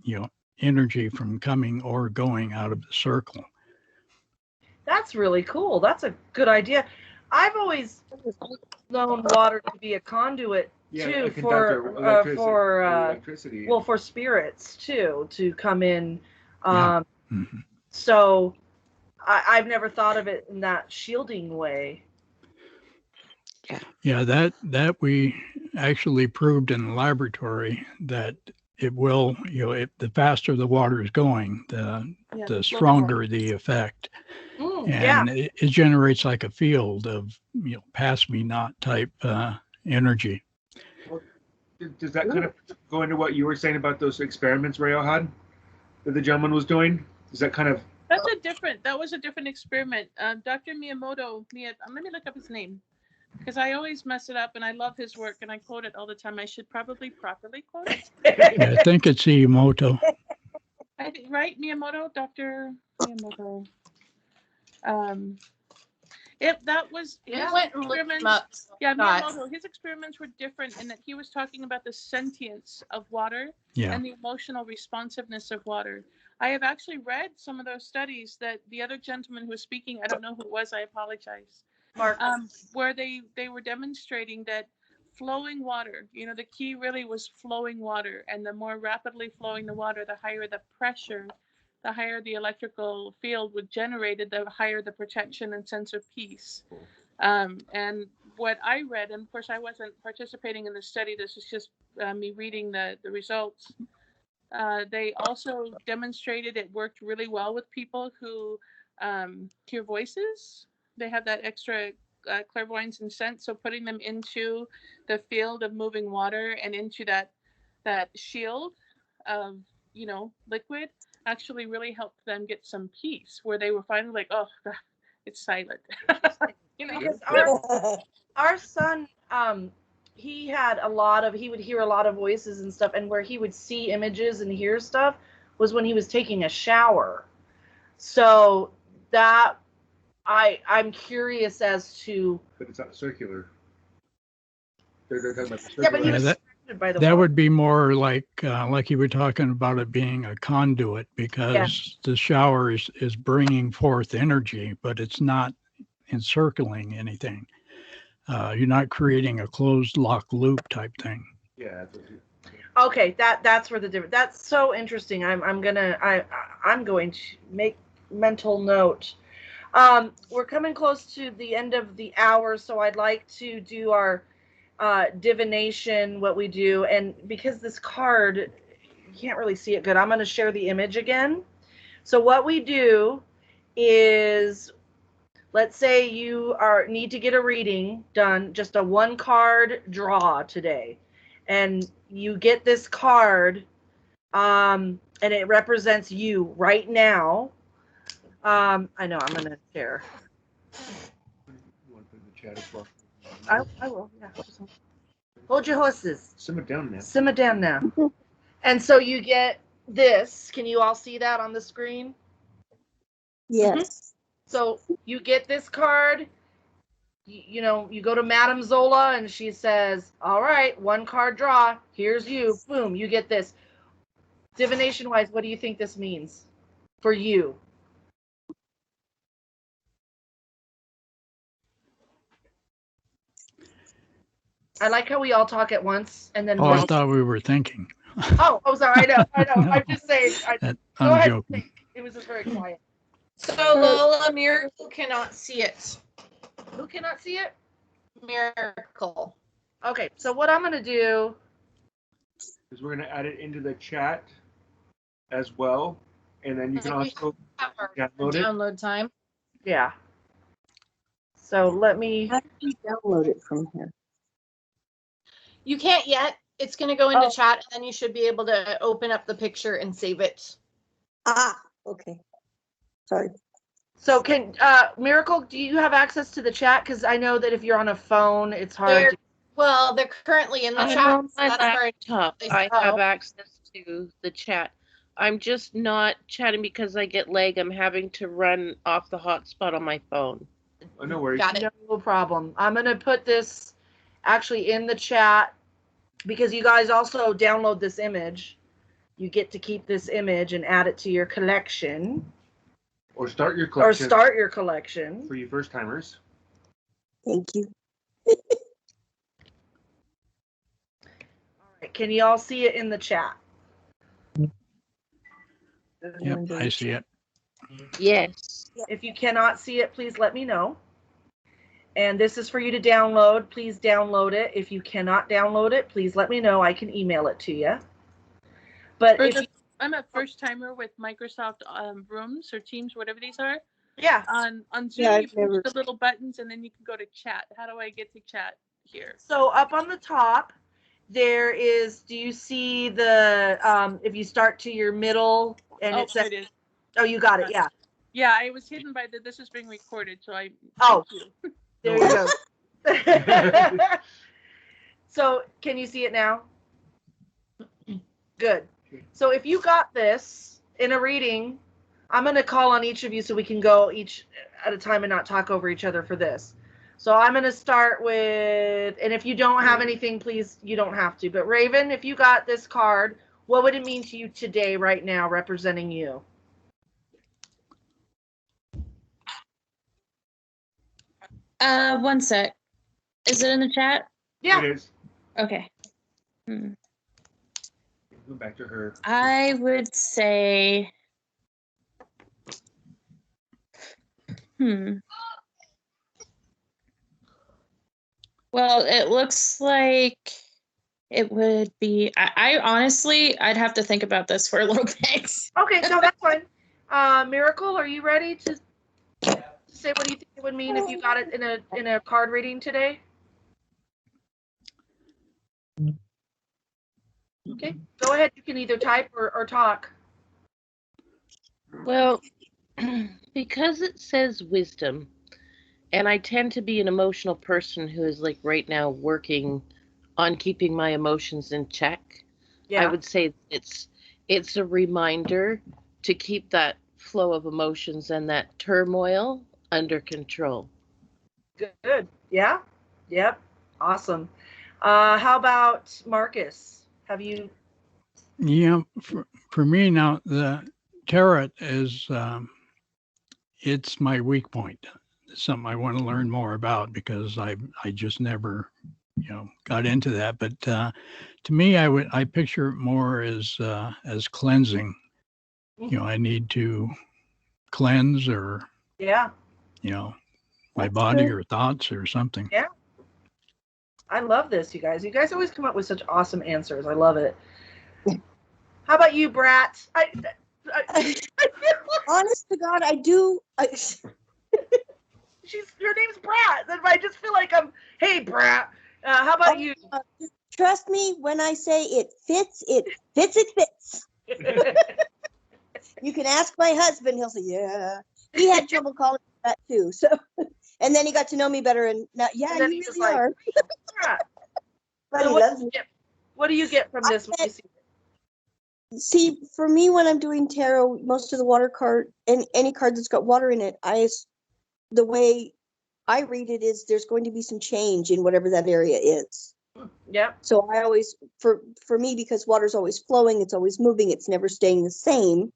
you know, energy from coming or going out of the circle. That's really cool. That's a good idea. I've always known water to be a conduit too for electricity. Well, for spirits too to come in. Yeah. Mm-hmm. So I've never thought of it in that shielding way. Yeah, that we actually proved in the laboratory that it will, the faster the water is going, the stronger the effect. And it generates like a field of, pass me not type energy. Well, does that kind of go into what you were saying about those experiments, Rayohad, that the gentleman was doing? Is that kind of... That was a different experiment. Dr. Miyamoto, let me look up his name, because I always mess it up, and I love his work, and I quote it all the time. I should probably properly quote it. Yeah, I think it's Miyamoto. I think, right, Miyamoto, Dr. Miyamoto. That was his experiments. Yeah, Miyamoto. His experiments were different in that he was talking about the sentience of water and the emotional responsiveness of water. I have actually read some of those studies that the other gentleman who was speaking, I don't know who it was, I apologize, Mark, where they were demonstrating that flowing water, the key really was flowing water, and the more rapidly flowing the water, the higher the pressure, the higher the electrical field would generate, the higher the protection and sense of peace. And what I read, and of course I wasn't participating in the study, this is just me reading the results. They also demonstrated it worked really well with people who hear voices. They have that extra clairvoyance and sense, so putting them into the field of moving water and into that shield of liquid actually really helped them get some peace, where they were finally like, oh God, it's silent. Because our son, he would hear a lot of voices and stuff, and where he would see images and hear stuff was when he was taking a shower. So that I'm curious as to. But it's not circular. They're talking about the circular. Yeah, but he was surrounded by the that water. would be more like you were talking about it being a conduit, because the shower is bringing forth energy, but it's not encircling anything. You're not creating a closed lock loop type thing. Yeah. Okay, that's where the difference. That's so interesting. I'm going to make mental note. We're coming close to the end of the hour, so I'd like to do our divination, what we do, and because this card, you can't really see it good, I'm going to share the image again. So what we do is, let's say you need to get a reading done, just a one card draw today, and you get this card, and it represents you right now. I know, I'm going to share. You want to put in the chat as well? I will, yeah. Hold your horses. Simmer down now. Simmer down now. And so you get this. Can you all see that on the screen? Yes. Mm-hmm. So you get this card. You go to Madame Zola, and she says, all right, one card draw. Here's you. Boom, you get this. Divination-wise, what do you think this means for you? I like how we all talk at once, and then. I thought we were thinking. Oh, sorry. I know. No. I'm just saying. I'm joking. It was just very quiet. So Lola, Miracle cannot see it. Who cannot see it? Miracle. Okay, so what I'm going to do is we're going to add it into the chat as well, and then you can also download it. Download time. Yeah. So let me. How do you download it from here? You can't yet. It's going to go into chat, and then you should be able to open up the picture and save it. Okay. Sorry. So can Miracle, do you have access to the chat? Because I know that if you're on a phone, it's hard. They're currently in the chat. On my laptop, I have access to the chat. I'm just not chatting because I get lag. I'm having to run off the hotspot on my phone. Oh, no worries. Got it. No problem. I'm going to put this actually in the chat, because you guys also download this image. you get to keep this image and add it to your collection. Or start your collection. Or start your collection. For you first timers. Thank you. All right. Can you all see it in the chat? Yep, I see it. Yes. If you cannot see it, please let me know. And this is for you to download. Please download it. If you cannot download it, please let me know. I can email it to you. But I'm a first timer with Microsoft Rooms or Teams, whatever these are. Yeah. On Zoom, you push the little buttons and then you can go to chat. How do I get to chat here? So up on the top, there is, do you see the, if you start to your middle and it says, there it is. Oh, you got it. Yeah. Yeah, I was hidden by this is being recorded. So there you go. So can you see it now? Good. So if you got this in a reading, I'm going to call on each of you so we can go each at a time and not talk over each other for this. So I'm going to start with, and if you don't have anything, please, you don't have to. But Raven, if you got this card, what would it mean to you today, right now, representing you? One sec. Is it in the chat? Yeah. It is. Okay. Go back to her. I would say, well, it looks like it would be, I honestly, I'd have to think about this for a little bit. Okay, no, that's fine. Miracle, are you ready to say what do you think it would mean if you got it in a card reading today? Okay, go ahead. You can either type or talk. Well, because it says wisdom, and I tend to be an emotional person who is like right now working on keeping my emotions in check. Yeah. I would say it's a reminder to keep that flow of emotions and that turmoil under control. Good. Yeah. Yep. Awesome. How about Marcus? Have you? Yeah, for me now, the tarot is it's my weak point. It's something I want to learn more about because I just never got into that. But to me, I picture it more as cleansing. I need to cleanse or my body or thoughts or something. Yeah. I love this, you guys. You guys always come up with such awesome answers. I love it. How about you, Brat? Honest to God, I do. Your name's Brat. Then I just feel like hey, Brat. How about you? Trust me when I say it fits, it fits, it fits. You can ask my husband. He'll say, yeah. He had trouble calling me that too. So, and then he got to know me better. And now, yeah, you really are. But so he loves me. What do you get from this when you see it? See, for me, when I'm doing tarot, most of the water card and any card that's got water in it, the way I read it is there's going to be some change in whatever that area is. Yep. So I always, for me, because water's always flowing, it's always moving, it's never staying the same.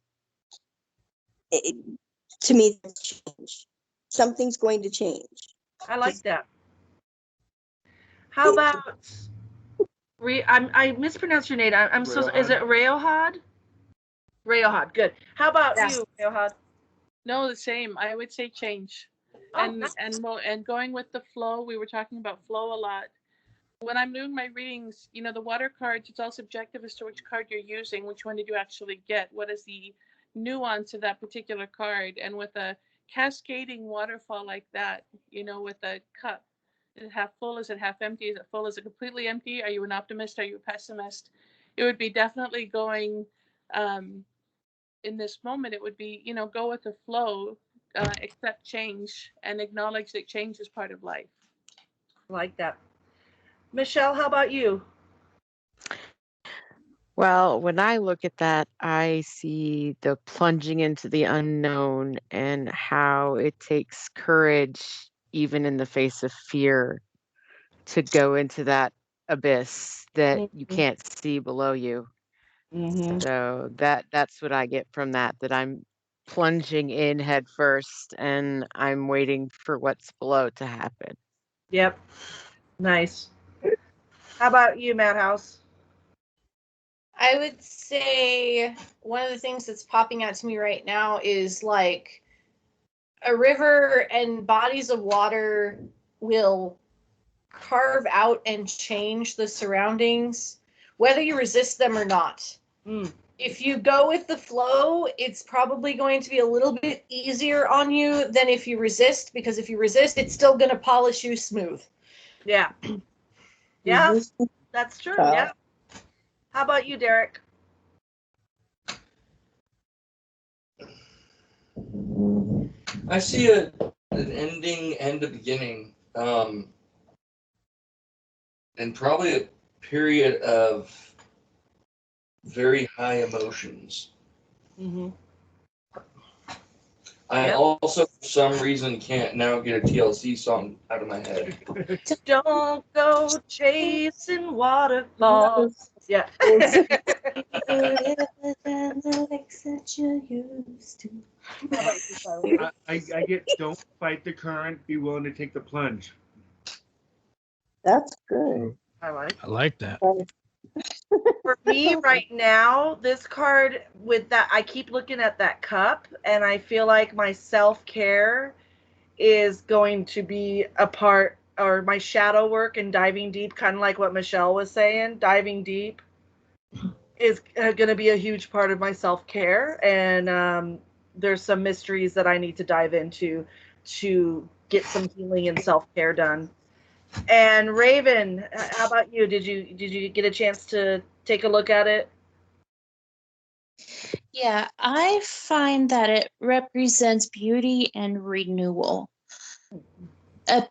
To me, that's change. Something's going to change. I like that. How about? I mispronounced your name. I'm so. Is it Rayohad? Rayohad. Good. How about you, Rayohad? No, the same. I would say change. And going with the flow. We were talking about flow a lot. When I'm doing my readings, the water cards, it's all subjective as to which card you're using. Which one did you actually get? What is the nuance of that particular card? And with a cascading waterfall like that, with a cup, is it half full? Is it half empty? Is it full? Is it completely empty? Are you an optimist? Are you a pessimist? It would be definitely going, in this moment, it would be, go with the flow, accept change, and acknowledge that change is part of life. I like that. Michelle, how about you? Well, when I look at that, I see the plunging into the unknown and how it takes courage, even in the face of fear, to go into that abyss that you can't see below you. Mm-hmm. So that's what I get from that I'm plunging in head first and I'm waiting for what's below to happen. Yep. Nice. How about you, Madhouse? I would say one of the things that's popping out to me right now is like a river and bodies of water will carve out and change the surroundings, whether you resist them or not. Mm. If you go with the flow, it's probably going to be a little bit easier on you than if you resist, because if you resist, it's still going to polish you smooth. Yeah. Yeah, that's true. Yeah. How about you, Derek? I see an ending and a beginning, and probably a period of very high emotions. Mm-hmm. I Yep. also, for some reason, can't now get a TLC song out of my head. Don't go chasing waterfalls. Yeah. I get don't fight the current, be willing to take the plunge. That's good. I like. I like that. For me right now, this card with that, I keep looking at that cup and I feel like my self-care is going to be a part, or my shadow work and diving deep, kind of like what Michelle was saying, diving deep is going to be a huge part of my self-care. And there's some mysteries that I need to dive into to get some healing and self-care done. And Raven, how about you? Did you get a chance to take a look at it? Yeah, I find that it represents beauty and renewal. A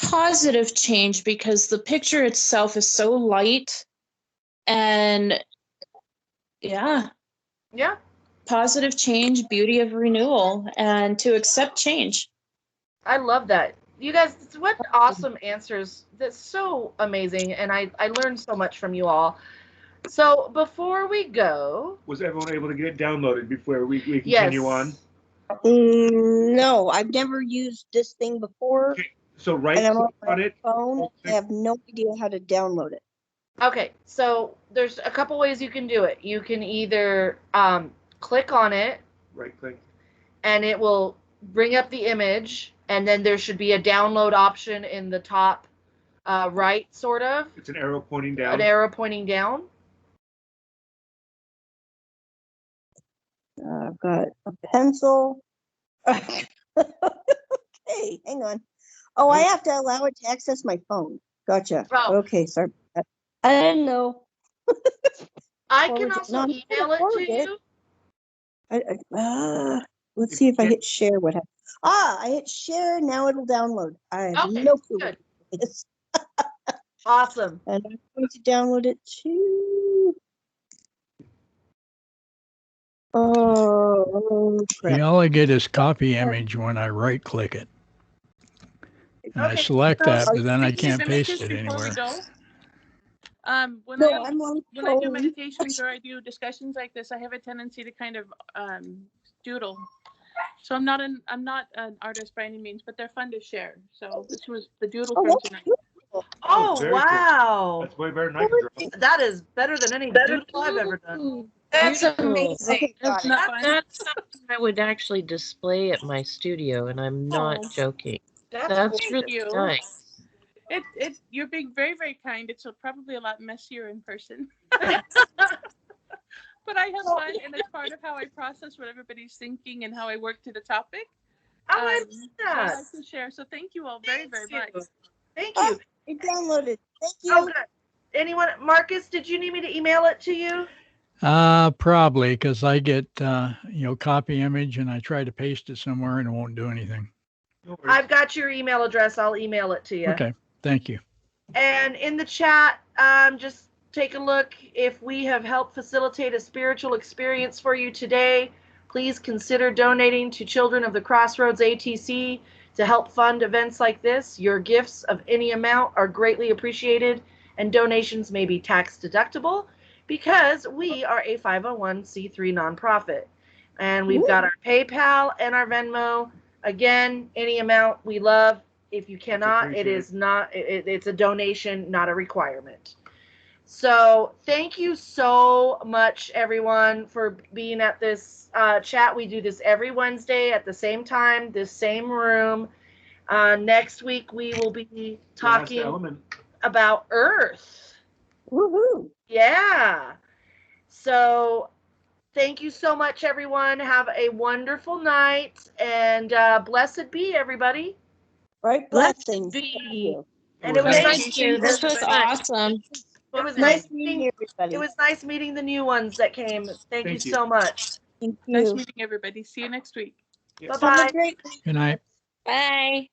positive change, because the picture itself is so light, and yeah, positive change, beauty of renewal, and to accept change. I love that. You guys, what awesome answers. That's so amazing. And I learned so much from you all. So before we go. Was everyone able to get it downloaded before we continue on? No, I've never used this thing before. Okay, so right and I'm click on on my it. phone. I have no idea how to download it. Okay, so there's a couple ways you can do it. You can either click on it. Right click. And it will bring up the image, and then there should be a download option in the top right, sort of. It's an arrow pointing down. An arrow pointing down. I've got a pencil. Okay, hang on. Oh, I have to allow it to access my phone. Gotcha. Oh. Okay, sorry. I didn't know. I can also email it to you. Let's see if I hit share. What happens? I hit share. Now it'll download. I have no clue what it is. Awesome. And I'm going to download it too. Oh, crap. All I get is copy image when I right click it. And I select that, but then I can't paste it anywhere. When I do meditations or I do discussions like this, I have a tendency to kind of doodle. So I'm not an artist by any means, but they're fun to share. So this was the doodle from tonight. Oh, wow. Cool. That's way better than I can draw. That is better than any doodle I've ever done. That's Beautiful. amazing. That's something I would actually display at my studio, and I'm not joking. That's really nice. You're being very, very kind. It's probably a lot messier in person. But I have fun, and it's part of how I process what everybody's thinking and how I work to the topic. I like that. I like to share. So thank you all very, very much. Thank you. It downloaded. Thank you. Okay. Anyone, Marcus, did you need me to email it to you? Probably, because I get copy image and I try to paste it somewhere and it won't do anything. I've got your email address. I'll email it to you. Okay, thank you. And in the chat, just take a look. If we have helped facilitate a spiritual experience for you today, please consider donating to Children of the Crossroads ATC to help fund events like this. Your gifts of any amount are greatly appreciated, and donations may be tax deductible. because we are a 501c3 nonprofit. And we've got our PayPal and our Venmo. Again, any amount we love. If you cannot, it is not, it's a donation, not a requirement. So thank you so much, everyone, for being at this chat. We do this every Wednesday at the same time, this same room. Next week, we will be talking about Earth. Woohoo! Yeah. So thank you so much, everyone. Have a wonderful night, and blessed be, everybody. Right, blessings. And it was Thank nice. you. This was awesome. It was Nice nice meeting meeting. everybody. It was nice meeting the new ones that came. Thank you so much. Thank Nice you. meeting everybody. See you next week. Bye bye. Have a great Good night. Bye.